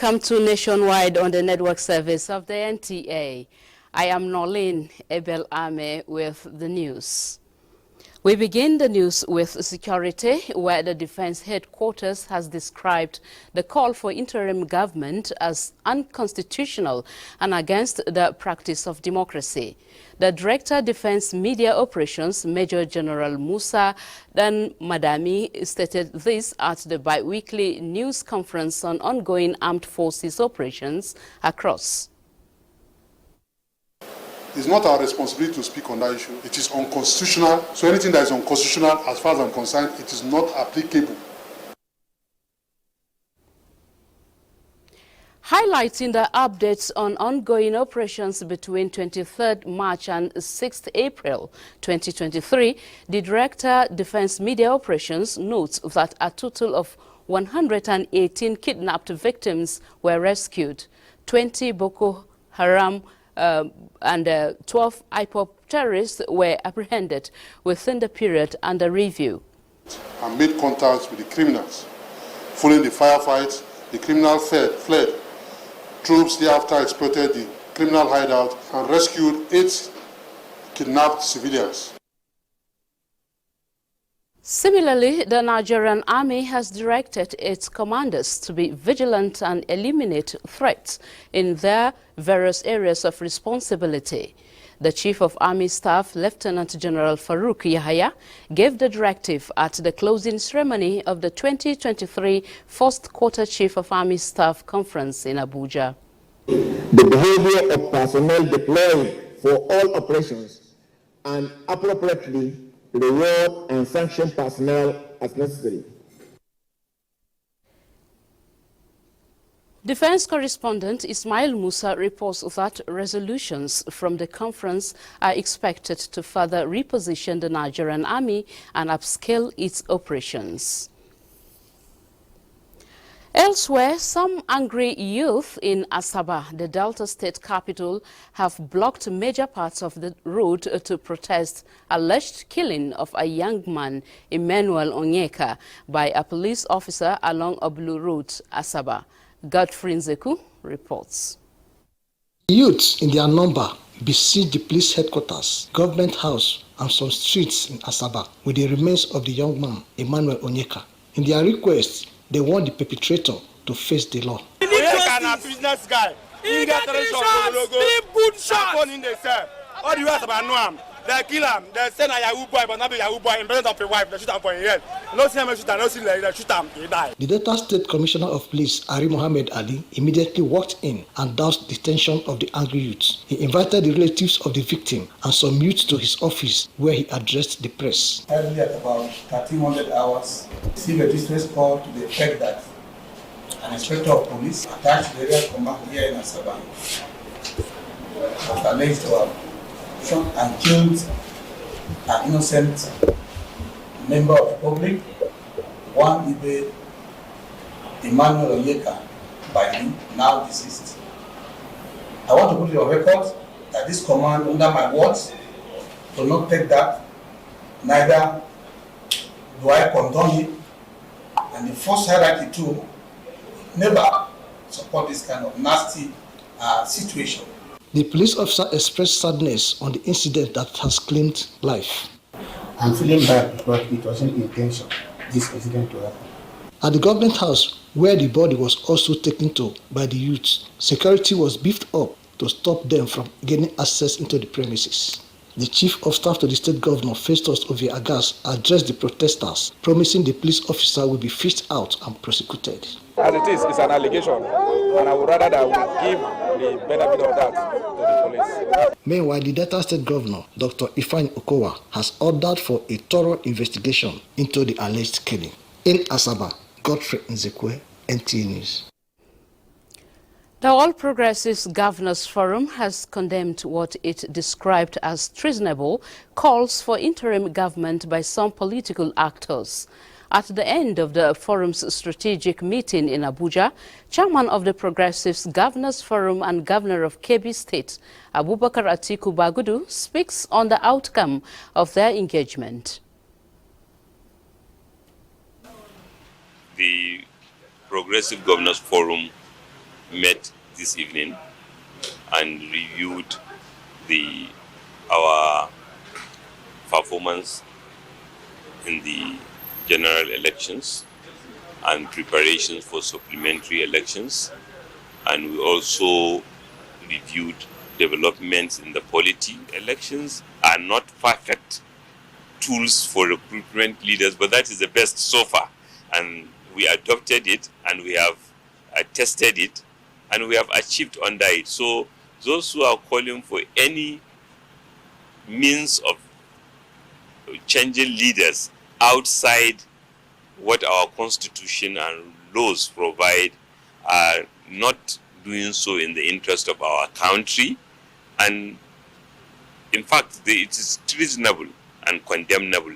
Welcome to Nationwide on the network service of the NTA. I am Noleen Abel-Ameh with the news. We begin the news with security, where the Defense Headquarters has described the call for interim government as unconstitutional and against the practice of democracy. The Director Defense Media Operations, Major General Musa Dan Madami, stated this at the bi-weekly news conference on ongoing armed forces operations across. It's not our responsibility to speak on that issue. It is unconstitutional. So anything that is unconstitutional, as far as I'm concerned, it is not applicable. Highlighting the updates on ongoing operations between 23rd March and 6th April 2023, the Director Defense Media Operations notes that a total of 118 kidnapped victims were rescued, 20 Boko Haram and 12 IPOP terrorists were apprehended within the period under review. And made contacts with the criminals. Following the firefights, the criminals fled. Troops thereafter exploited the criminal hideout and rescued 8 kidnapped civilians. Similarly, the Nigerian Army has directed its commanders to be vigilant and eliminate threats in their various areas of responsibility. The Chief of Army Staff, Lieutenant General Farouk Yahaya, gave the directive at the closing ceremony of the 2023 First Quarter Chief of Army Staff Conference in Abuja. The behavior of personnel deployed for all operations and appropriately reward and sanction personnel as necessary. Defense correspondent Ismail Musa reports that resolutions from the conference are expected to further reposition the Nigerian Army and upscale its operations. Elsewhere, some angry youth in Asaba, the Delta State capital, have blocked major parts of the road to protest alleged killing of a young man, Emmanuel Onyeka, by a police officer along Oblu Road, Asaba. Godfrey Nzeku reports. Youths in their number besieged the police headquarters, government house, and some streets in Asaba with the remains of the young man, Emmanuel Onyeka. In their request, they want the perpetrator to face the law. Onyeka is a business guy. He got a shot. In the cell. All the rest about know him. They kill him. They say na Yahoo boy, but not be Yahoo boy. In presence of the wife, they shoot him for his head. No see him shoot him. No see like they shoot him. He died. The Delta State Commissioner of Police, Ari Mohammed Ali, immediately walked in and doused the tension of the angry youths. He invited the relatives of the victim and some youths to his office, where he addressed the press. Early at about 1300 hours, received a distress call to the effect that an inspector of police attached to the area command here in Asaba was alleged to have shot and killed an innocent member of the public, one Emmanuel Onyeka, by me, now deceased. I want to put it on record that this command, under my words, will not take that. Neither do I condone it, and the first hierarchy too never support this kind of nasty situation. The police officer expressed sadness on the incident that has claimed life. I'm feeling bad because it wasn't intention, this incident to happen. At the government house, where the body was also taken to by the youths, security was beefed up to stop them from gaining access into the premises. The Chief of Staff to the State Governor, Festus Ovie-Agas, addressed the protesters, promising the police officer will be fished out and prosecuted. As it is, it's an allegation, and I would rather that we give the benefit of that to the police. Meanwhile, the Delta State Governor, Dr. Ifeanyi Okowa, has ordered for a thorough investigation into the alleged killing. In Asaba, Godfrey Nzeku, NTA News. The All Progressives Governors Forum has condemned what it described as treasonable calls for interim government by some political actors. At the end of the forum's strategic meeting in Abuja, Chairman of the Progressives Governors Forum and Governor of Kebbi State, Abubakar Atiku Bagudu, speaks on the outcome of their engagement. The Progressive Governors Forum met this evening and reviewed our performance in the general elections and preparations for supplementary elections, and we also reviewed developments in the polity. Elections are not perfect tools for recruitment leaders, but that is the best so far, and we adopted it and we have tested it and we have achieved under it. So those who are calling for any means of changing leaders outside what our constitution and laws provide are not doing so in the interest of our country, and in fact it is treasonable and condemnable.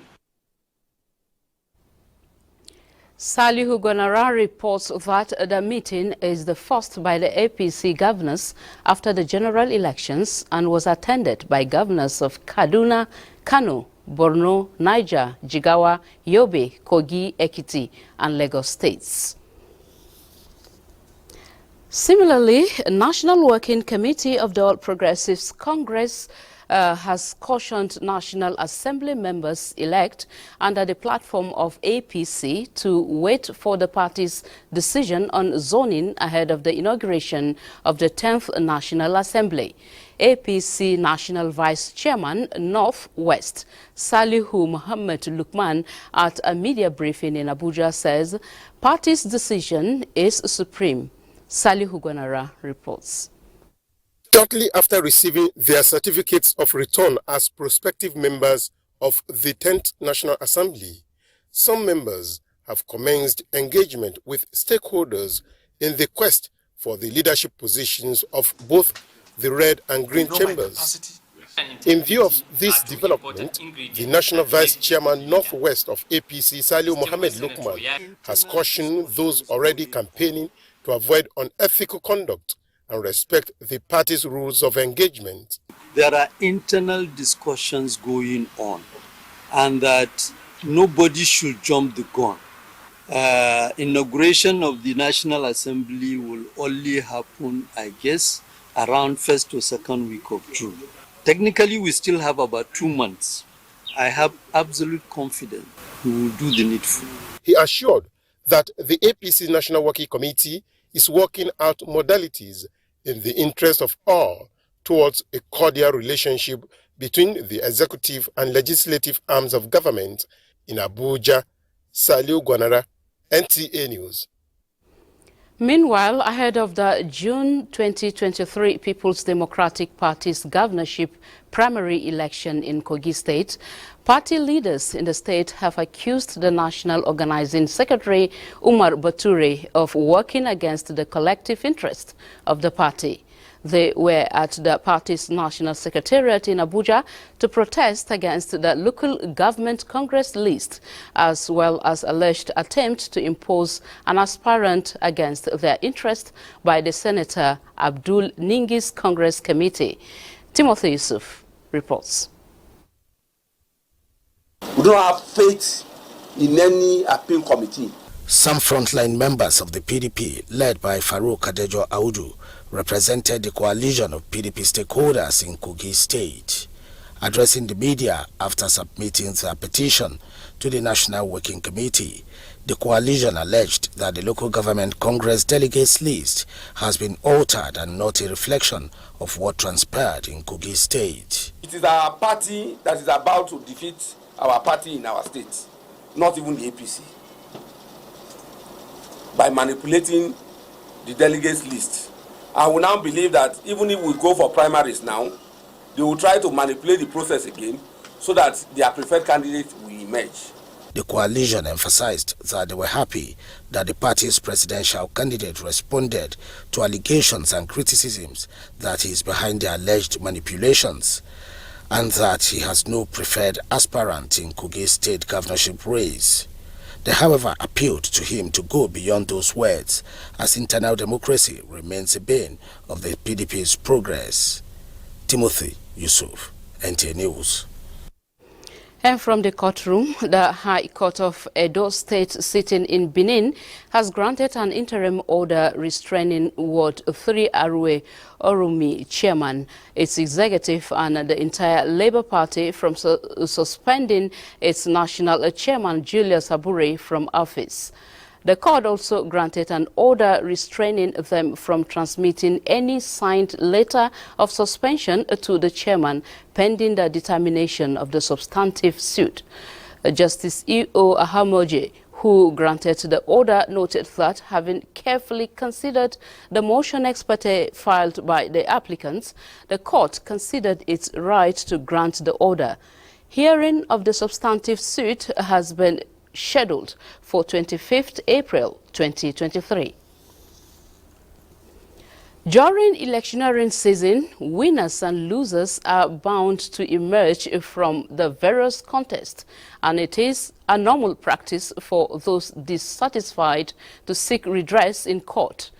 Salihu Gonara reports that the meeting is the first by the APC governors after the general elections and was attended by governors of Kaduna, Kano, Borno, Niger, Jigawa, Yobe, Kogi, Ekiti, and Lagos states. Similarly, a National Working Committee of the All Progressives Congress has cautioned National Assembly members-elect under the platform of APC to wait for the party's decision on zoning ahead of the inauguration of the 10th National Assembly. APC National Vice Chairman Northwest Salihu Muhammad Lukman at a media briefing in Abuja says party's decision is supreme. Salihu Gonara reports. Shortly after receiving their certificates of return as prospective members of the 10th National Assembly, some members have commenced engagement with stakeholders in the quest for the leadership positions of both the red and green chambers. In view of this development, the National Vice Chairman Northwest of APC, Salihu Mohammed Lukman, has cautioned those already campaigning to avoid unethical conduct and respect the party's rules of engagement. There are internal discussions going on, and that nobody should jump the gun. Inauguration of the National Assembly will only happen, I guess, around first or second week of June. Technically, we still have about 2 months. I have absolute confidence we will do the needful. He assured that the APC National Working Committee is working out modalities in the interest of all towards a cordial relationship between the executive and legislative arms of government in Abuja. Salihu Gonara, NTA News. Meanwhile, ahead of the June 2023 People's Democratic Party's governorship primary election in Kogi State, party leaders in the state have accused the National Organizing Secretary Umar Bature of working against the collective interest of the party. They were at the party's national secretariat in Abuja to protest against the local government Congress list, as well as alleged attempt to impose an aspirant against their interest by the Senator Abdul Ningi's Congress Committee. Timothy Yusuf reports. We don't have faith in any appeal committee. Some frontline members of the PDP, led by Farouk Adejo Audu, represented the coalition of PDP stakeholders in Kogi State. Addressing the media after submitting their petition to the National Working Committee, the coalition alleged that the local government Congress delegates list has been altered and not a reflection of what transpired in Kogi State. It is our party that is about to defeat our party in our state, not even the APC, by manipulating the delegates list. I will now believe that even if we go for primaries now, they will try to manipulate the process again so that their preferred candidate will emerge. The coalition emphasized that they were happy that the party's presidential candidate responded to allegations and criticisms that he is behind the alleged manipulations, and that he has no preferred aspirant in Kogi State governorship race. They, however, appealed to him to go beyond those words, as internal democracy remains a bane of the PDP's progress. Timothy Yusuf, NTA News. And from the courtroom, the High Court of Edo State sitting in Benin has granted an interim order restraining Ward 3 Arwe Orumi chairman, its executive and the entire Labour Party from suspending its national chairman Julius Abure from office. The court also granted an order restraining them from transmitting any signed letter of suspension to the chairman pending the determination of the substantive suit. Justice E.O. Ahamoje, who granted the order, noted that having carefully considered the motion ex parte filed by the applicants, the court considered its right to grant the order. Hearing of the substantive suit has been scheduled for 25th April 2023. During electioneering season, winners and losers are bound to emerge from the various contests, and it is a normal practice for those dissatisfied to seek redress in court.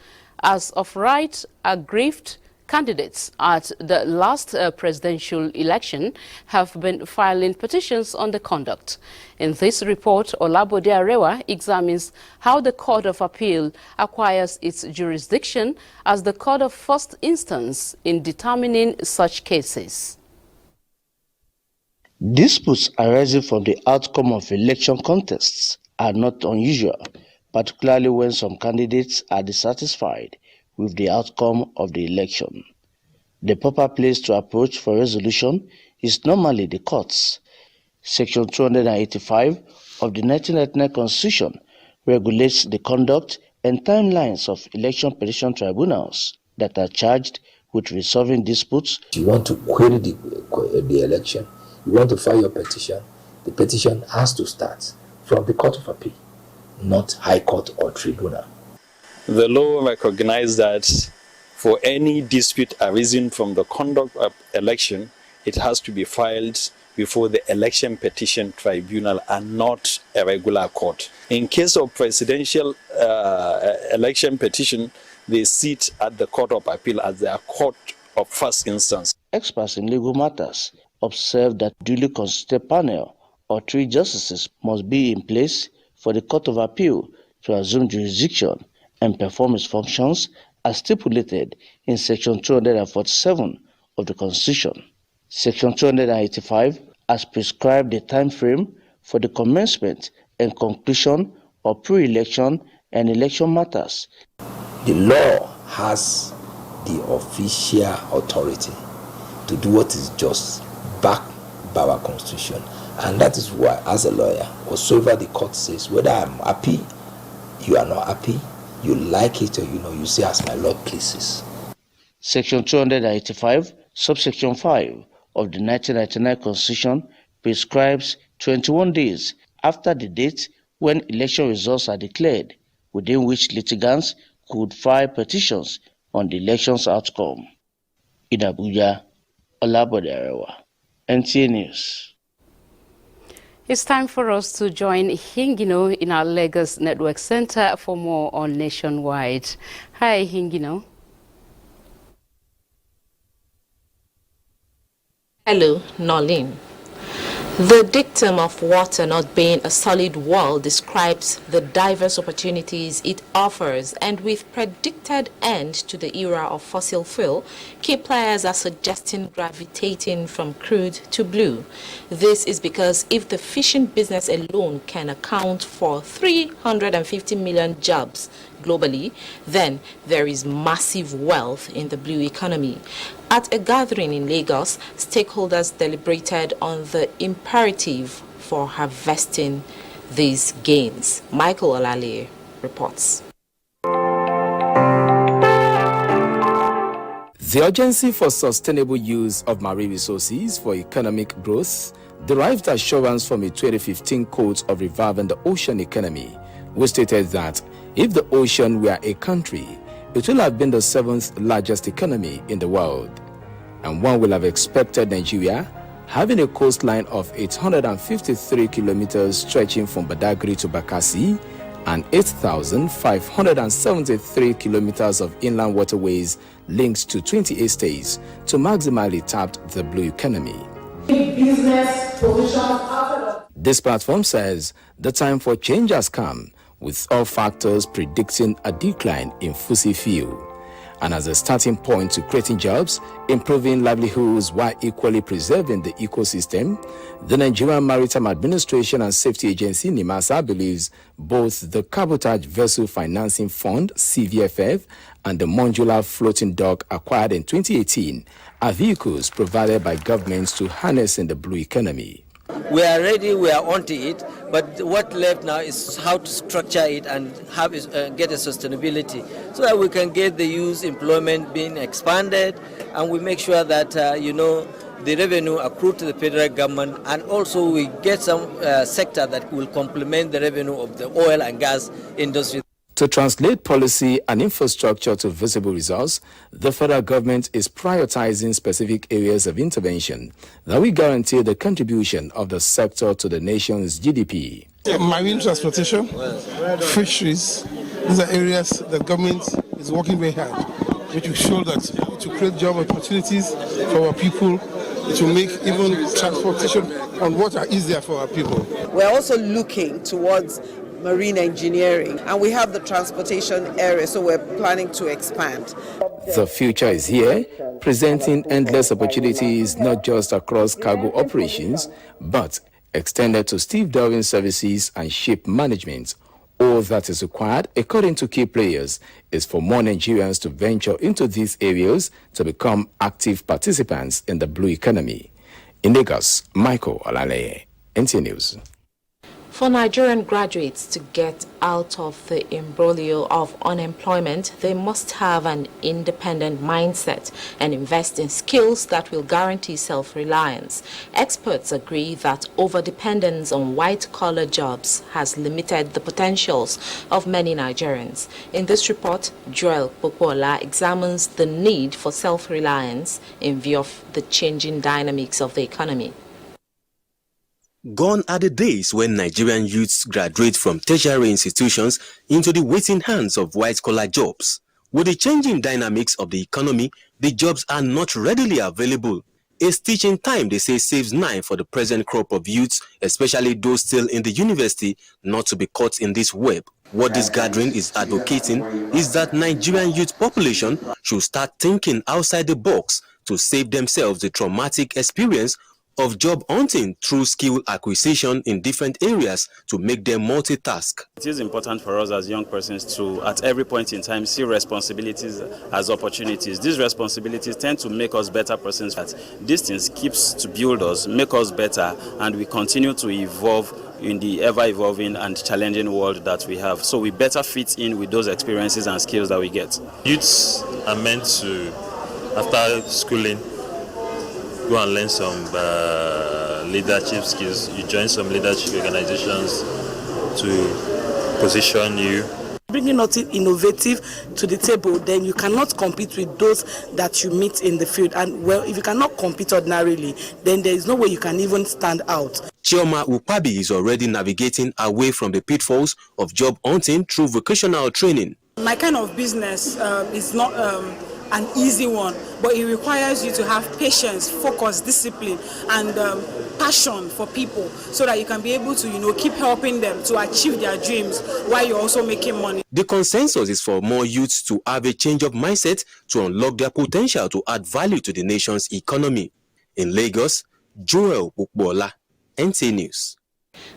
As of right, aggrieved candidates at the last presidential election have been filing petitions on the conduct. In this report, Olabode Arewa examines how the Court of Appeal acquires its jurisdiction as the court of first instance in determining such cases. Disputes arising from the outcome of election contests are not unusual, particularly when some candidates are dissatisfied with the outcome of the election. The proper place to approach for resolution is normally the courts. Section 285 of the 1999 Constitution regulates the conduct and timelines of election petition tribunals that are charged with resolving disputes. You want to query the election, you want to file your petition, the petition has to start from the Court of Appeal, not High Court or Tribunal. The law recognizes that for any dispute arising from the conduct of election, it has to be filed before the election petition tribunal and not a regular court. In case of presidential election petition, they sit at the Court of Appeal as their court of first instance. Experts in legal matters observe that duly constituted panel or 3 justices must be in place for the Court of Appeal to assume jurisdiction and perform its functions as stipulated in Section 247 of the Constitution. Section 285 has prescribed the time frame for the commencement and conclusion of pre-election and election matters. The law has the official authority to do what is just, backed by our Constitution. And that is why, as a lawyer, whatsoever the court says, whether I'm happy, you are not happy, you like it or you say as my Lord pleases. Section 285, subsection 5 of the 1999 Constitution prescribes 21 days after the date when election results are declared, within which litigants could file petitions on the election's outcome. In Abuja, Olabode Arewa, NTA News. It's time for us to join Hingino in our Lagos Network Center for more on Nationwide. Hi, Hingino. Hello, Noleen. The dictum of water not being a solid wall describes the diverse opportunities it offers, and with predicted end to the era of fossil fuel, key players are suggesting gravitating from crude to blue. This is because if the fishing business alone can account for 350 million jobs globally, then there is massive wealth in the blue economy. At a gathering in Lagos, stakeholders deliberated on the imperative for harvesting these gains. Michael Olale reports. The urgency for sustainable use of marine resources for economic growth derived assurance from a 2015 quote of Reviving the Ocean Economy, which stated that if the ocean were a country, it will have been the 7th largest economy in the world. And one will have expected Nigeria, having a coastline of 853 kilometers stretching from Badagry to Bakassi and 8,573 kilometers of inland waterways linked to 28 states, to maximally tap the blue economy. Business positions outside This platform says the time for change has come, with all factors predicting a decline in fossil fuel. And as a starting point to creating jobs, improving livelihoods while equally preserving the ecosystem, the Nigerian Maritime Administration and Safety Agency (NIMASA) believes both the Cabotage Vessel Financing Fund (CVFF) and the modular floating dock acquired in 2018 are vehicles provided by governments to harnessing the blue economy. We are ready, we are onto it, but what left now is how to structure it and have get a sustainability so that we can get the youth employment being expanded, and we make sure that, the revenue accrued to the federal government, and also we get some sector that will complement the revenue of the oil and gas industry. To translate policy and infrastructure to visible results, the federal government is prioritizing specific areas of intervention that will guarantee the contribution of the sector to the nation's GDP. Marine transportation, fisheries, these are areas that government is working very hard, which will show that to create job opportunities for our people, it will make even transportation on water easier for our people. We're also looking towards marine engineering, and we have the transportation area, so we're planning to expand. The future is here, presenting endless opportunities not just across cargo operations, but extended to stevedoring services and ship management. All that is required, according to key players, is for more Nigerians to venture into these areas to become active participants in the blue economy. In Lagos, Michael Olaleye, NT News. For Nigerian graduates to get out of the imbroglio of unemployment, they must have an independent mindset and invest in skills that will guarantee self-reliance. Experts agree that overdependence on white-collar jobs has limited the potentials of many Nigerians. In this report, Joel Popola examines the need for self-reliance in view of the changing dynamics of the economy. Gone are the days when Nigerian youths graduate from tertiary institutions into the waiting hands of white-collar jobs. With the changing dynamics of the economy, the jobs are not readily available. A stitch in time, they say, saves 9 for the present crop of youths, especially those still in the university, not to be caught in this web. What this gathering is advocating is that Nigerian youth population should start thinking outside the box to save themselves the traumatic experience of job hunting through skill acquisition in different areas to make them multitask. It is important for us as young persons to, at every point in time, see responsibilities as opportunities. These responsibilities tend to make us better persons. These things keeps to build us, make us better, and we continue to evolve in the ever-evolving and challenging world that we have. So we better fit in with those experiences and skills that we get. Youths are meant to, after schooling, go and learn some leadership skills. You join some leadership organizations to position you. Bringing nothing innovative to the table, then you cannot compete with those that you meet in the field. And well, if you cannot compete ordinarily, then there is no way you can even stand out. Chioma Upabi is already navigating away from the pitfalls of job hunting through vocational training. My kind of business is not an easy one, but it requires you to have patience, focus, discipline, and passion for people, so that you can be able to, keep helping them to achieve their dreams while you're also making money. The consensus is for more youths to have a change of mindset to unlock their potential to add value to the nation's economy. In Lagos, Joel Popola, NT News.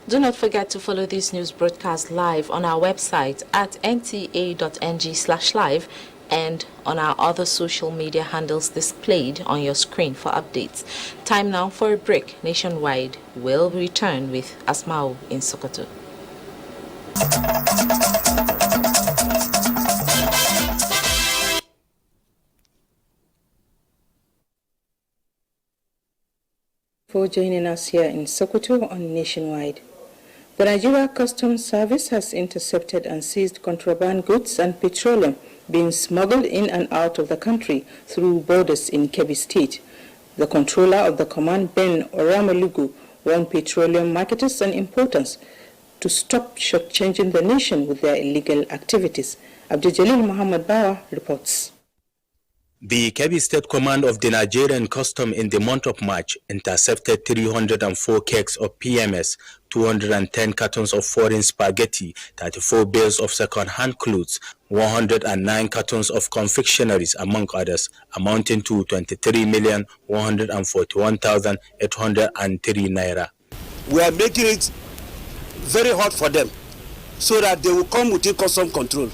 Do not forget to follow this news broadcast live on our website at nta.ng/live and on our other social media handles displayed on your screen for updates. Time now for a break. Nationwide will return with Asmao in Sokoto. For joining us here in Sokoto on Nationwide. The Nigeria Customs Service has intercepted and seized contraband goods and petroleum being smuggled in and out of the country through borders in Kebbi State. The controller of the command, Ben Oramalugu, warned petroleum marketers and importers to stop shortchanging the nation with their illegal activities. Abdul Muhammad Bawa reports. The Kebbi State Command of the Nigerian Custom in the month of March intercepted 304 kegs of PMS, 210 cartons of foreign spaghetti, 34 bales of second-hand clothes, 109 cartons of confectionaries, among others, amounting to 23,141,803 naira. We are making it very hard for them so that they will come within custom control,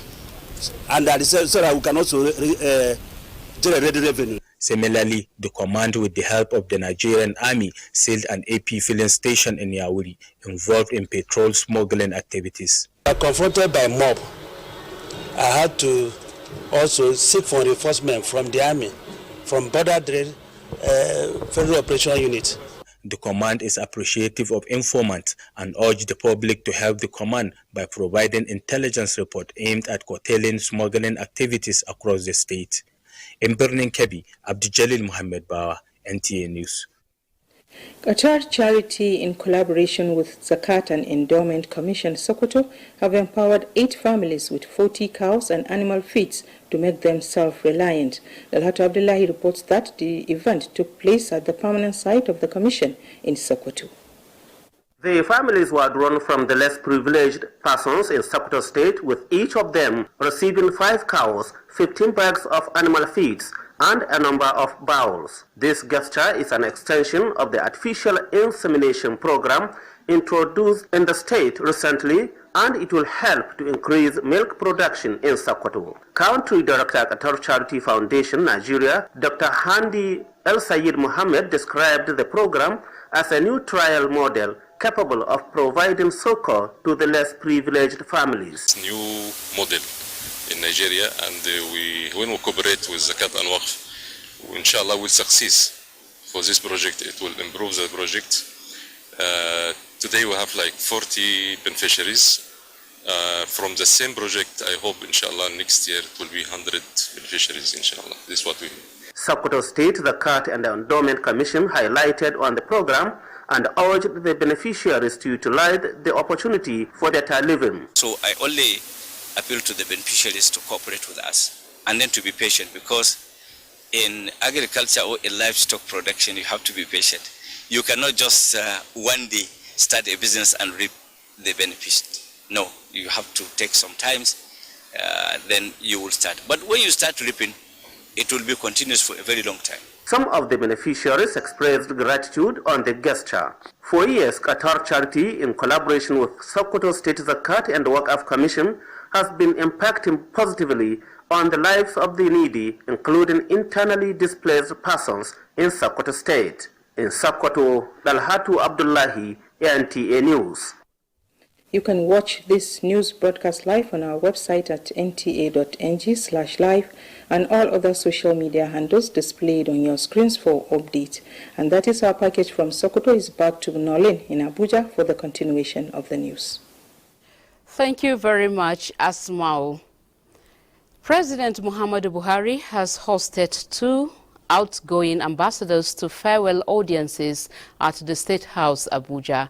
and so that we can also generate revenue. Similarly, the command, with the help of the Nigerian Army, sealed an AP filling station in Yauri involved in petrol smuggling activities. Confronted by mob, I had to also seek for reinforcement from the Army, from Border Trade Federal Operational Unit. The command is appreciative of informants and urged the public to help the command by providing intelligence report aimed at curtailing smuggling activities across the state. In Birnin Kebbi, Abdul Muhammad Bawa, NTA News. Qatar Charity, in collaboration with Zakat and Endowment Commission Sokoto, have empowered 8 families with 40 cows and animal feeds to make them self-reliant. Dalhatu Abdullahi reports that the event took place at the permanent site of the commission in Sokoto. The families were drawn from the less privileged persons in Sokoto State, with each of them receiving 5 cows, 15 bags of animal feeds, and a number of bowls. This gesture is an extension of the artificial insemination program introduced in the state recently, and it will help to increase milk production in Sokoto. Country Director, Qatar Charity Foundation, Nigeria, Dr. Handi El Sayed Mohammed, described the program as a new trial model capable of providing succor to the less privileged families. New model in Nigeria, and when we cooperate with Zakat and Waqf, inshallah we'll succeed for this project. It will improve the project. Today we have like 40 beneficiaries. From the same project, I hope inshallah next year it will be 100 beneficiaries inshallah. This is what we need. Sokoto State, the Zakat and Endowment Commission highlighted on the program and urged the beneficiaries to utilize the opportunity for better living. So I only appeal to the beneficiaries to cooperate with us and then to be patient, because in agriculture or in livestock production you have to be patient. You cannot just one day start a business and reap the benefits. No, you have to take some time, then you will start. But when you start reaping, it will be continuous for a very long time. Some of the beneficiaries expressed gratitude on the gesture. For years, Qatar Charity, in collaboration with Sokoto State Zakat and Waqf Commission, has been impacting positively on the lives of the needy, including internally displaced persons in Sokoto State. In Sokoto, Dalhatu Abdullahi, NTA News. You can watch this news broadcast live on our website at nta.ng/live and all other social media handles displayed on your screens for update. And that is our package from Sokoto. Is back to Noleen in Abuja for the continuation of the news. Thank you very much, Asmao. President Muhammadu Buhari has hosted 2 outgoing ambassadors to farewell audiences at the State House, Abuja.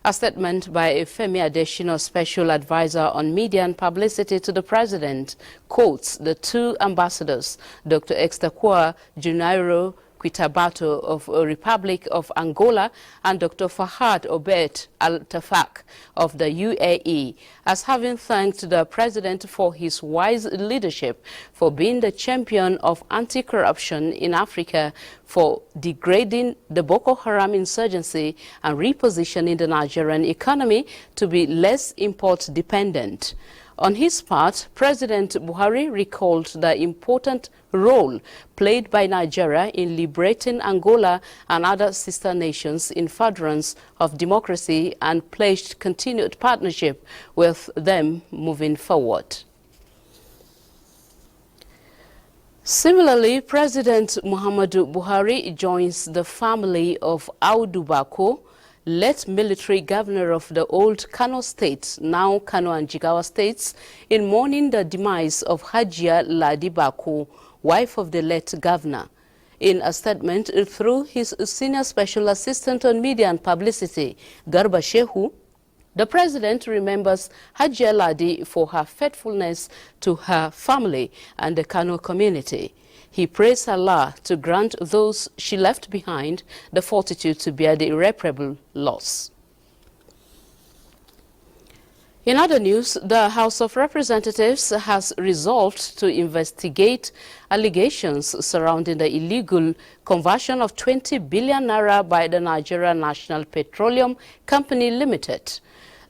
A statement by Femi Adesina, Special Advisor on Media and Publicity to the President, quotes the 2 ambassadors, Dr. Extakua Junairo Quitabato of Republic of Angola and Dr. Fahad Obed Al-Tafak of the UAE, as having thanked the President for his wise leadership, for being the champion of anti-corruption in Africa, for degrading the Boko Haram insurgency and repositioning the Nigerian economy to be less import-dependent. On his part, President Buhari recalled the important role played by Nigeria in liberating Angola and other sister nations in furtherance of democracy and pledged continued partnership with them moving forward. Similarly, President Muhammadu Buhari joins the family of Audu Bako, late military governor of the old Kano State, now Kano and Jigawa states, in mourning the demise of Hajia Ladi Bako, wife of the late governor. In a statement through his senior special assistant on media and publicity, Garba Shehu, the president remembers Hajia Ladi for her faithfulness to her family and the Kano community. He prays Allah to grant those she left behind the fortitude to bear the irreparable loss. In other news, the House of Representatives has resolved to investigate allegations surrounding the illegal conversion of 20 billion naira by the Nigerian National Petroleum Company Limited.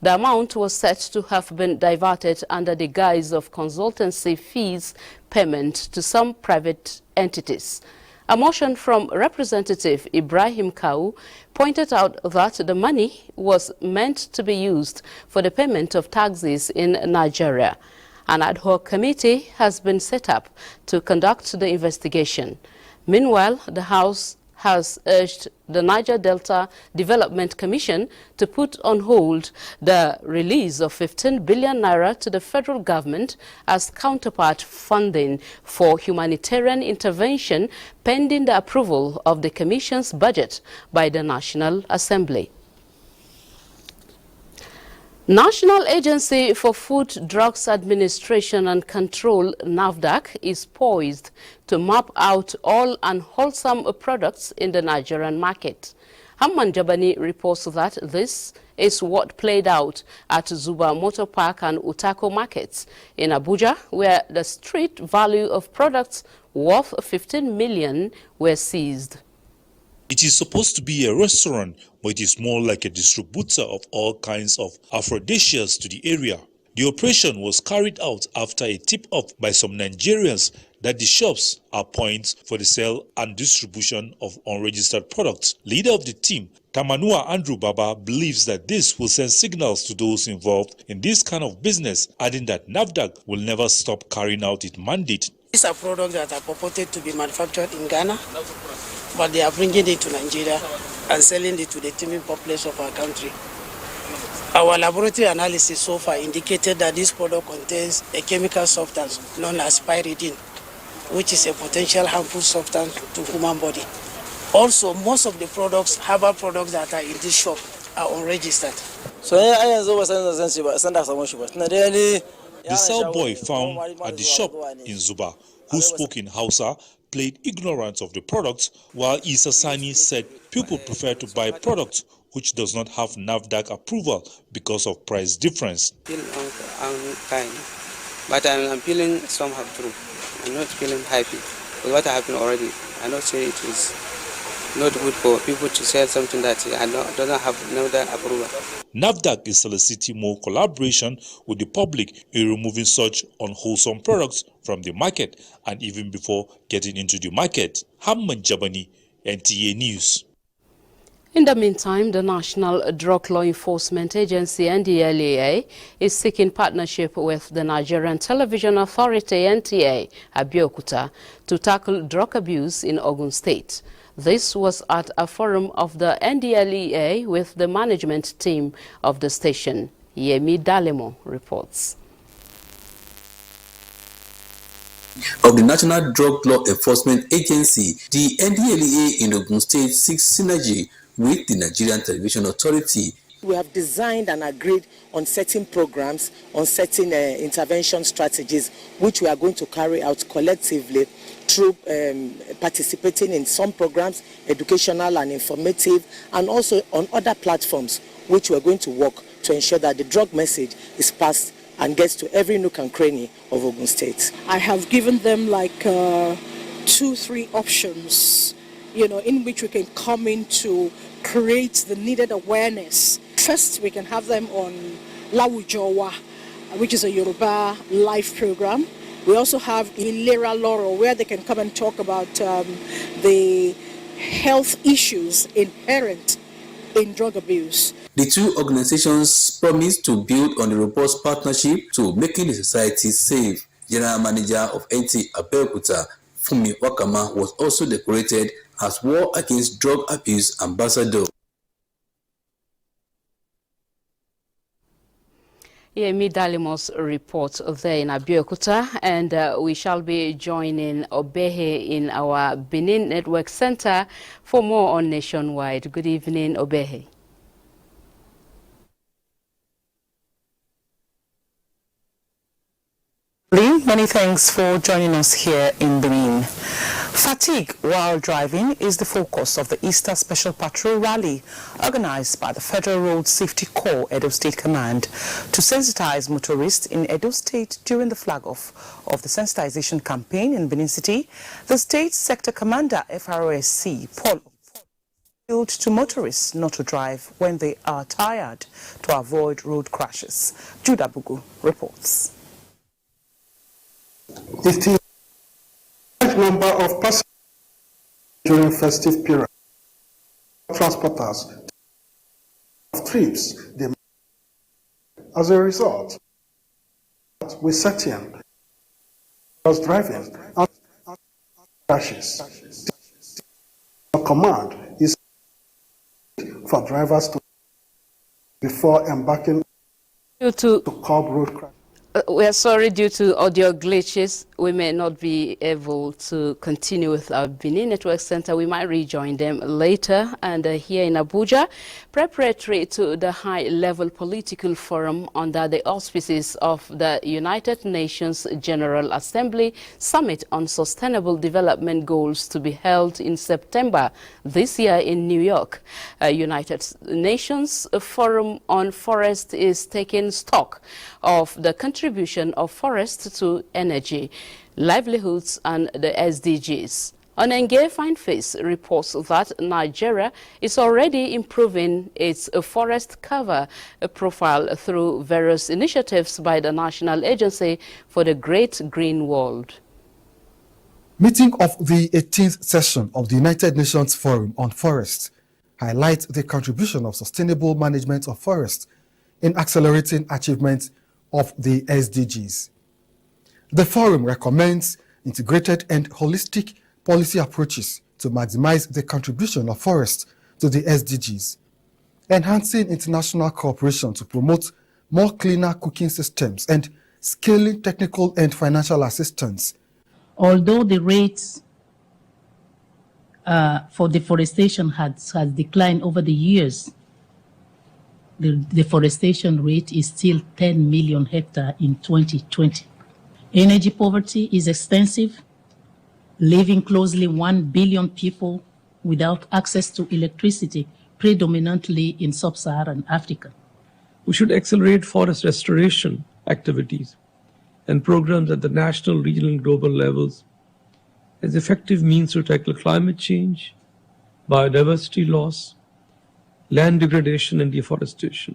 The amount was said to have been diverted under the guise of consultancy fees payment to some private entities. A motion from Representative Ibrahim Kau pointed out that the money was meant to be used for the payment of taxes in Nigeria. An ad hoc committee has been set up to conduct the investigation. Meanwhile, the House has urged the Niger Delta Development Commission to put on hold the release of 15 billion naira to the federal government as counterpart funding for humanitarian intervention pending the approval of the Commission's budget by the National Assembly. National Agency for Food, Drugs Administration and Control, NAFDAC, is poised to map out all unwholesome products in the Nigerian market. Hamman Jabani reports that this is what played out at Zuba Motor Park and Utako markets in Abuja, where the street value of products worth 15 million were seized. It is supposed to be a restaurant, but it is more like a distributor of all kinds of aphrodisiacs to the area. The operation was carried out after a tip-off by some Nigerians that the shops are points for the sale and distribution of unregistered products. Leader of the team, Tamanua Andrew Baba, believes that this will send signals to those involved in this kind of business, adding that NAFDAC will never stop carrying out its mandate. These are products that are purported to be manufactured in Ghana, but they are bringing it to Nigeria and selling it to the teeming populace of our country. Our laboratory analysis so far indicated that this product contains a chemical substance known as pyridine, which is a potential harmful substance to human body. Also, most of the products, herbal products that are in this shop, are unregistered. The cell boy found at the shop in Zuba, who spoke in Hausa, played ignorant of the products, while Isa Sani said people prefer to buy products which does not have NAFDAC approval because of price difference. I'm kind, but I'm feeling somehow true. I'm not feeling happy with what happened already. I not say it is not good for people to sell something that doesn't have NAFDAC approval. NAFDAC is soliciting more collaboration with the public in removing such unwholesome products from the market and even before getting into the market. Hamman Jabani, NTA News. In the meantime, the National Drug Law Enforcement Agency, NDLEA, is seeking partnership with the Nigerian Television Authority, NTA, Abeokuta, to tackle drug abuse in Ogun State. This was at a forum of the NDLEA with the management team of the station. Yemi Dalemo reports. Of the National Drug Law Enforcement Agency, the NDLEA in Ogun State seeks synergy with the Nigerian Television Authority. We have designed and agreed on certain programs, on certain intervention strategies, which we are going to carry out collectively through participating in some programs, educational and informative, and also on other platforms, which we are going to work to ensure that the drug message is passed and gets to every nook and cranny of Ogun State. I have given them like 2-3 options, in which we can come in to create the needed awareness. First, we can have them on Lawujowa, which is a Yoruba live program. We also have Ilera Loro, where they can come and talk about the health issues inherent in drug abuse. The two organizations promise to build on the robust partnership to making the society safe. General Manager of NT Abeokuta, Fumi Wakama, was also decorated as War Against Drug Abuse Ambassador. Yemi Dalimo's report there in Abeokuta, and we shall be joining Obehe in our Benin Network Center for more on Nationwide. Good evening, Obehe. Many thanks for joining us here in Benin. Fatigue while driving is the focus of the Easter Special Patrol Rally organized by the Federal Road Safety Corps Edo State Command to sensitize motorists in Edo State during the flag-off of the sensitization campaign in Benin City. The state sector commander, FROSC, Paul, appealed to motorists not to drive when they are tired to avoid road crashes. Judah Bugu reports. It is a large number of passengers during festive period. Transporters of trips. As a result, we set in driving and crashes. The command is for drivers to before embarking to curb road crashes. We are sorry, due to audio glitches, we may not be able to continue with our Benin Network Center. We might rejoin them later. And here in Abuja, preparatory to the high-level political forum under the auspices of the United Nations General Assembly Summit on Sustainable Development Goals to be held in September this year in New York. United Nations Forum on Forest is taking stock of the contribution of forests to energy, livelihoods and the SDGs. Onenge Fineface reports that Nigeria is already improving its forest cover profile through various initiatives by the National Agency for the Great Green World. Meeting of the 18th session of the United Nations Forum on Forests highlights the contribution of sustainable management of forests in accelerating achievements of the SDGs. The forum recommends integrated and holistic policy approaches to maximize the contribution of forests to the SDGs, enhancing international cooperation to promote more cleaner cooking systems and scaling technical and financial assistance. Although the rates for deforestation has declined over the years, the deforestation rate is still 10 million hectares in 2020. Energy poverty is extensive, leaving closely 1 billion people without access to electricity, predominantly in sub-Saharan Africa. We should accelerate forest restoration activities and programs at the national, regional, and global levels as effective means to tackle climate change, biodiversity loss, land degradation and deforestation.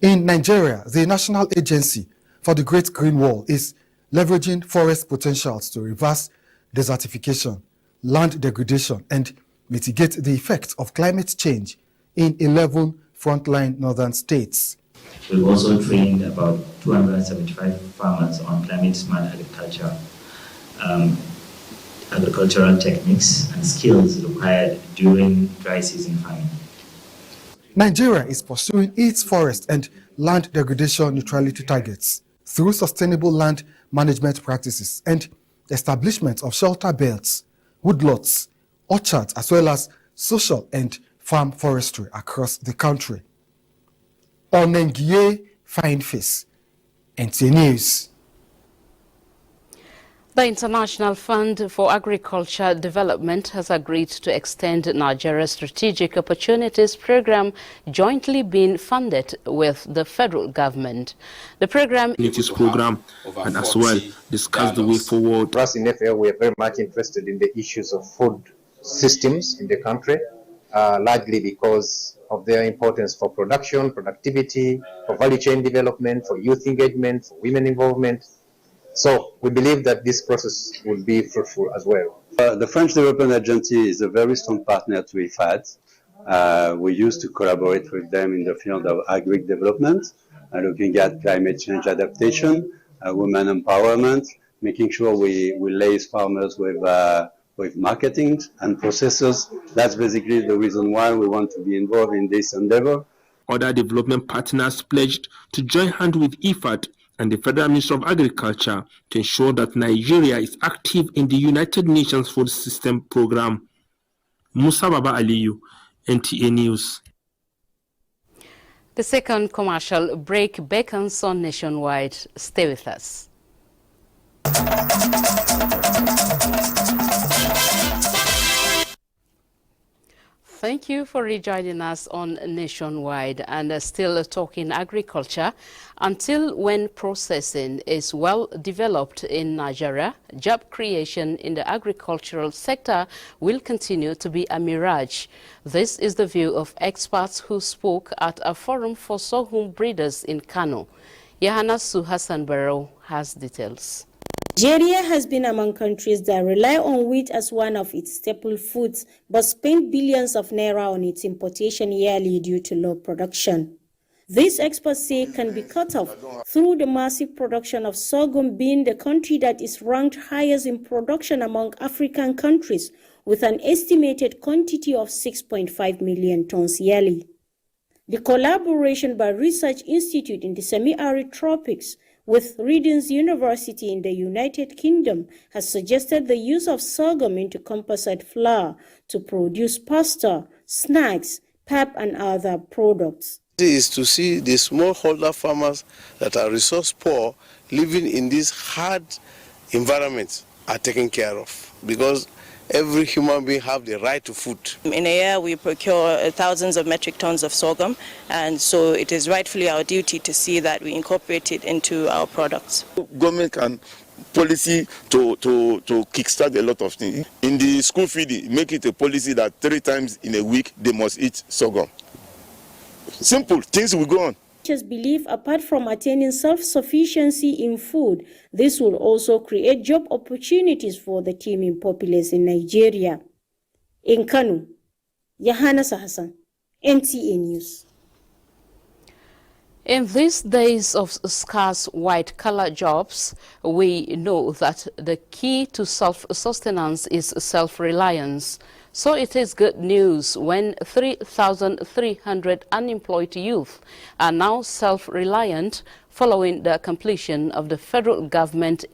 In Nigeria, the National Agency for the Great Green Wall is leveraging forest potentials to reverse desertification, land degradation, and mitigate the effects of climate change in 11 frontline northern states. We've also trained about 275 farmers on climate-smart agriculture, agricultural techniques and skills required during dry season farming. Nigeria is pursuing its forest and land degradation neutrality targets through sustainable land management practices and establishment of shelter belts, woodlots, orchards, as well as social and farm forestry across the country. Onenge Fineface, NTA News. The International Fund for Agriculture Development has agreed to extend Nigeria's Strategic Opportunities Program, jointly being funded with the federal government. The program and as well discuss the way forward. For us in FAO, we are very much interested in the issues of food systems in the country, largely because of their importance for production, productivity, for value chain development, for youth engagement, for women involvement. So we believe that this process will be fruitful as well. The French Development Agency is a very strong partner to IFAD. We used to collaborate with them in the field of agri development, looking at climate change adaptation, women empowerment, making sure we liaise farmers with marketing and processors. That's basically the reason why we want to be involved in this endeavor. Other development partners pledged to join hands with IFAD and the Federal Ministry of Agriculture to ensure that Nigeria is active in the United Nations Food System Program. Musa Baba Aliyu, NTA News. The second commercial break beckons on Nationwide. Stay with us. Thank you for rejoining us on Nationwide, and still talking agriculture. Until when processing is well developed in Nigeria, job creation in the agricultural sector will continue to be a mirage. This is the view of experts who spoke at a forum for sorghum breeders in Kano. Yahana Hassan Barrow has details. Nigeria has been among countries that rely on wheat as one of its staple foods, but spend billions of naira on its importation yearly due to low production. These experts say can be cut off through the massive production of sorghum, being the country that is ranked highest in production among African countries, with an estimated quantity of 6.5 million tons yearly. The collaboration by Research Institute in the Semi-Arid Tropics with Regent's University in the United Kingdom has suggested the use of sorghum into composite flour to produce pasta, snacks, pap, and other products. Is to see the smallholder farmers that are resource poor living in these hard environments are taken care of, because every human being have the right to food. In a year, we procure thousands of metric tons of sorghum, and so it is rightfully our duty to see that we incorporate it into our products. Government can policy to kickstart a lot of things. In the school feeding, make it a policy that 3 times in a week they must eat sorghum. Simple, things will go on. Teachers believe apart from attaining self-sufficiency in food, this will also create job opportunities for the teeming populace in Nigeria. In Kano, Yahana Hassan, NTA News. In these days of scarce white-collar jobs, we know that the key to self-sustenance is self-reliance. So it is good news when 3,300 unemployed youth are now self-reliant following the completion of the federal government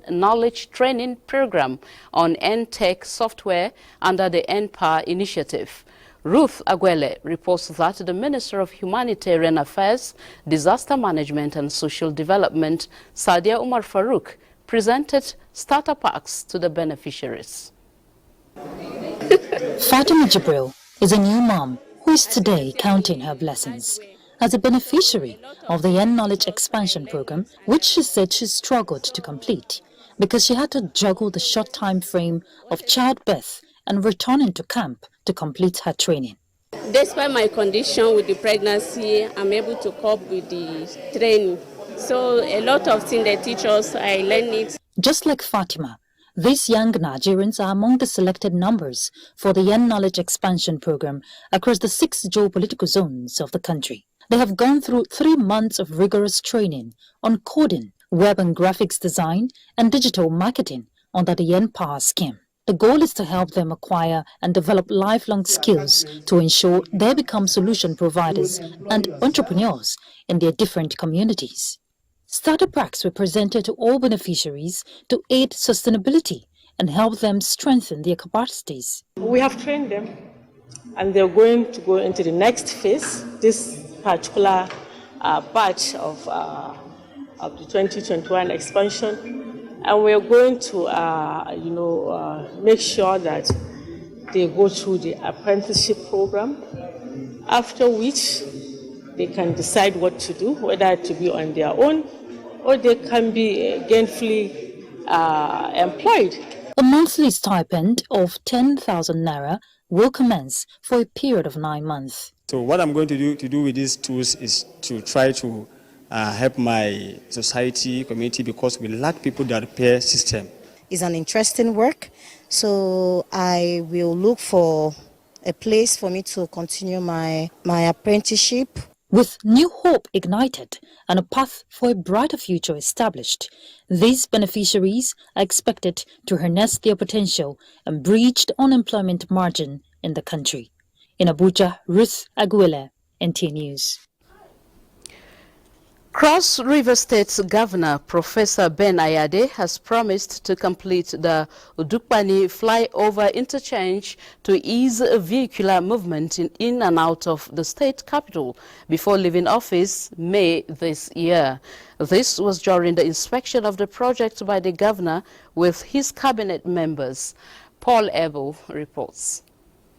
Knowledge Training Program on Tech software under the Power initiative. Ruth Agwele reports that the Minister of Humanitarian Affairs, Disaster Management and Social Development, Sadia Umar Farouk, presented starter packs to the beneficiaries. Fatima Jibril is a new mom who is today counting her blessings as a beneficiary of the Knowledge Expansion Program, which she said she struggled to complete because she had to juggle the short time frame of childbirth and returning to camp to complete her training. Despite my condition with the pregnancy, I'm able to cope with the training. So a lot of things they teach us, I learn it. Just like Fatima, these young Nigerians are among the selected numbers for the Knowledge Expansion Program across the 6 geopolitical zones of the country. They have gone through 3 months of rigorous training on coding, web and graphics design, and digital marketing under the Power scheme. The goal is to help them acquire and develop lifelong skills to ensure they become solution providers and entrepreneurs in their different communities. Starter packs were presented to all beneficiaries to aid sustainability and help them strengthen their capacities. We have trained them, and they're going to go into the next phase, this particular batch of the 2021 expansion. And we're going to, make sure that they go through the apprenticeship program, after which they can decide what to do, whether to be on their own or they can be gainfully employed. A monthly stipend of 10,000 naira will commence for a period of 9 months. So what I'm going to do with these tools is to try to help my society, community, because we lack people that repair system. It's an interesting work, so I will look for a place for me to continue my apprenticeship. With new hope ignited and a path for a brighter future established, these beneficiaries are expected to harness their potential and breach the unemployment margin in the country. In Abuja, Ruth Aguilera, NTA News. Cross River State's Governor, Professor Ben Ayade, has promised to complete the Udukpani flyover interchange to ease vehicular movement in and out of the state capital before leaving office May this year. This was during the inspection of the project by the governor with his cabinet members. Paul Abel reports.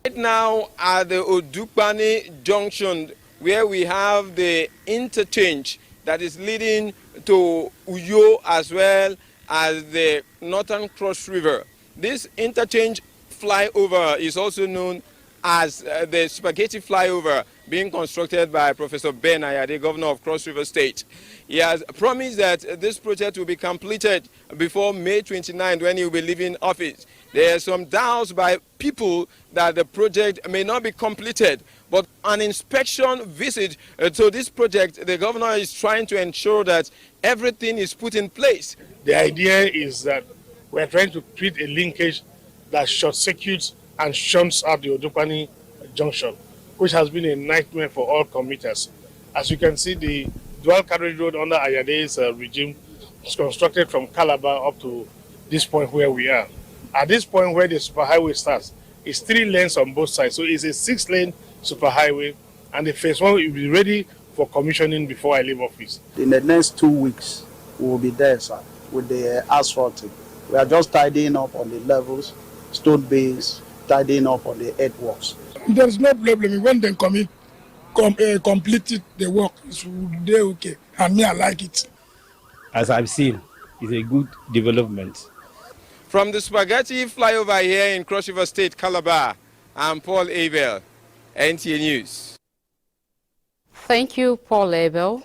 Right now at the Udukpani junction, where we have the interchange that is leading to Uyo as well as the Northern Cross River. This interchange flyover is also known as the Spaghetti Flyover, being constructed by Professor Ben Ayade, Governor of Cross River State. He has promised that this project will be completed before May 29, when he will be leaving office. There are some doubts by people that the project may not be completed, but an inspection visit to this project, the governor is trying to ensure that everything is put in place. The idea is that we're trying to create a linkage that short circuits and shunts out the Udukpani junction, which has been a nightmare for all commuters. As you can see, the dual carriage road under Ayade's regime was constructed from Calabar up to this point where we are. At this point where the superhighway starts, it's 3 lanes on both sides, so it's a 6-lane superhighway, and the phase 1 will be ready for commissioning before I leave office. In the next 2 weeks, we will be there, sir, with the asphalting. We are just tidying up on the levels, stone base, tidying up on the earthworks. There's no problem when they completed the work. They're okay, and me, I like it. As I've seen, it's a good development. From the Spaghetti Flyover here in Cross River State, Calabar, I'm Paul Abel, NTA News. Thank you, Paul Abel.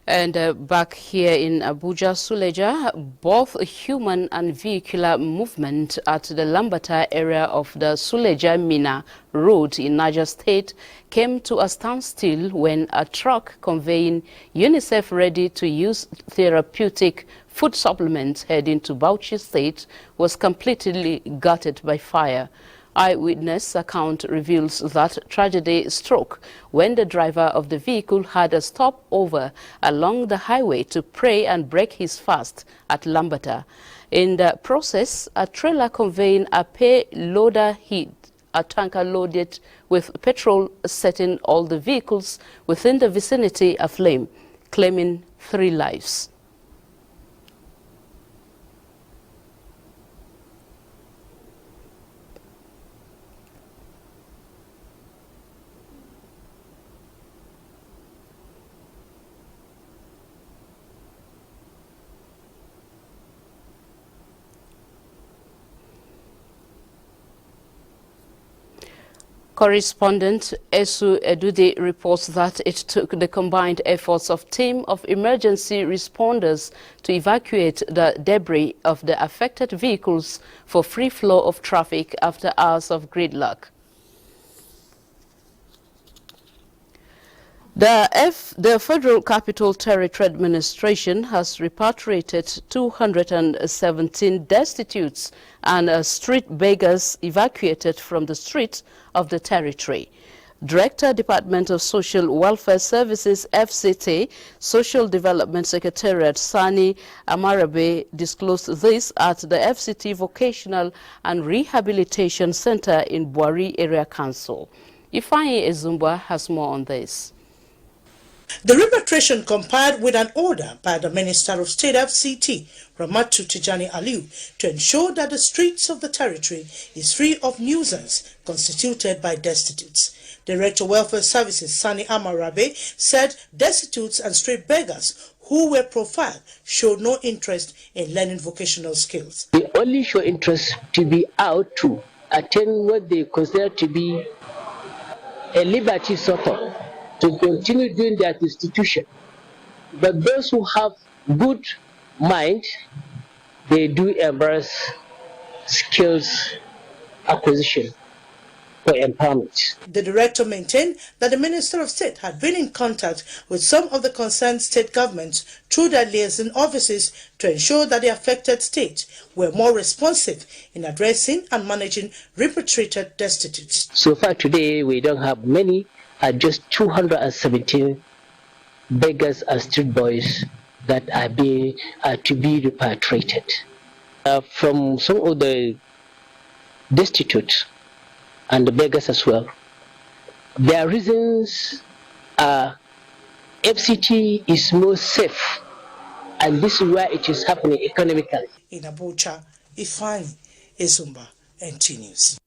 And back here in Abuja, Suleja, both human and vehicular movement at the Lambata area of the Suleja-Mina Road in Niger State came to a standstill when a truck conveying UNICEF ready-to-use therapeutic food supplements heading to Bauchi State was completely gutted by fire. Eyewitness account reveals that tragedy struck when the driver of the vehicle had a stopover along the highway to pray and break his fast at Lambata. In the process, a trailer conveying a payloader hit a tanker loaded with petrol, setting all the vehicles within the vicinity aflame, claiming 3 lives. Correspondent Esu Edude reports that it took the combined efforts of team of emergency responders to evacuate the debris of the affected vehicles for free flow of traffic after hours of gridlock. The Federal Capital Territory Administration has repatriated 217 destitutes and street beggars evacuated from the streets of the territory. Director, Department of Social Welfare Services, FCT, Social Development Secretariat Sani Amarabe disclosed this at the FCT Vocational and Rehabilitation Center in Buhari Area Council. Ifeanyi Ezumba has more on this. The repatriation complied with an order by the Minister of State FCT, Ramatu Tijani Aliu, to ensure that the streets of the territory is free of nuisance constituted by destitutes. Director Welfare Services Sani Amarabe said destitutes and street beggars who were profiled showed no interest in learning vocational skills. They only show interest to be out to attend what they consider to be a liberty sort of, to continue doing their institution. But those who have good mind, they do embrace skills acquisition for empowerment. The director maintained that the Minister of State had been in contact with some of the concerned state governments through their liaison offices to ensure that the affected states were more responsive in addressing and managing repatriated destitutes. So far today, we don't have many, just 217 beggars and street boys that are to be repatriated. From some of the destitute and the beggars as well. Their reasons are FCT is more safe, and this is where it is happening economically. In Abuja, Ifeanyi Ezumba, NT News.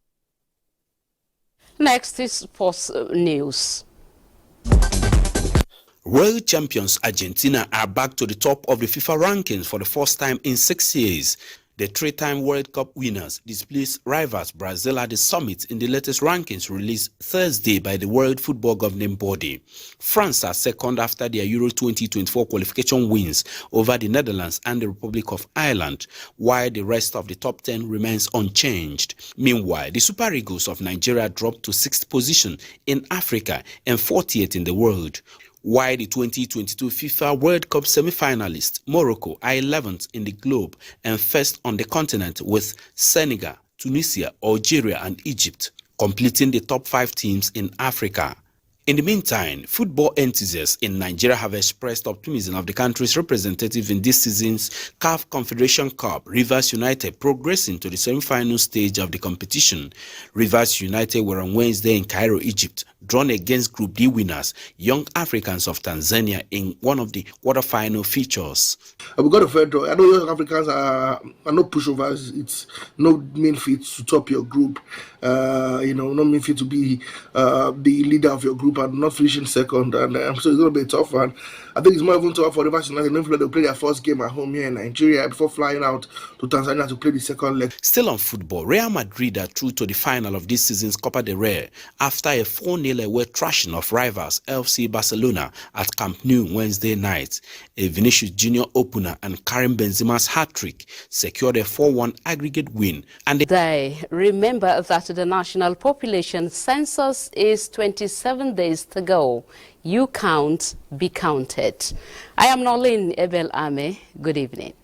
Next is sports news. World champions Argentina are back to the top of the FIFA rankings for the first time in 6 years. The three-time World Cup winners displaced rivals Brazil at the summit in the latest rankings released Thursday by the World Football Governing Body. France are second after their Euro 2024 qualification wins over the Netherlands and the Republic of Ireland, while the rest of the top 10 remains unchanged. Meanwhile, the Super Eagles of Nigeria dropped to 6th position in Africa and 40th in the world, while the 2022 FIFA World Cup semi-finalists Morocco are 11th in the globe and first on the continent, with Senegal, Tunisia, Algeria and Egypt completing the top 5 teams in Africa. In the meantime, football enthusiasts in Nigeria have expressed optimism of the country's representative in this season's CAF Confederation Cup, Rivers United, progressing to the semi-final stage of the competition. Rivers United were on Wednesday in Cairo, Egypt, drawn against Group D winners, Young Africans of Tanzania, in one of the quarter-final features. We got a fair draw. I know Young Africans are no pushovers. It's no mean feat to top your group. No mean feat to be the leader of your group and not finishing second. And so it's going to be a tough one. I think it's more even tough for Rivers United. They'll play their first game at home here in Nigeria before flying out to Tanzania to play the second leg. Still on football, Real Madrid are through to the final of this season's Copa del Rey after a 4-0 away thrashing of rivals FC Barcelona at Camp Nou Wednesday night. A Vinicius Junior opener and Karim Benzema's hat-trick secured a 4-1 aggregate win. And they remember that the national population census is 27 days to go. You count, be counted. I am Noleen Abel-Ameh. Good evening.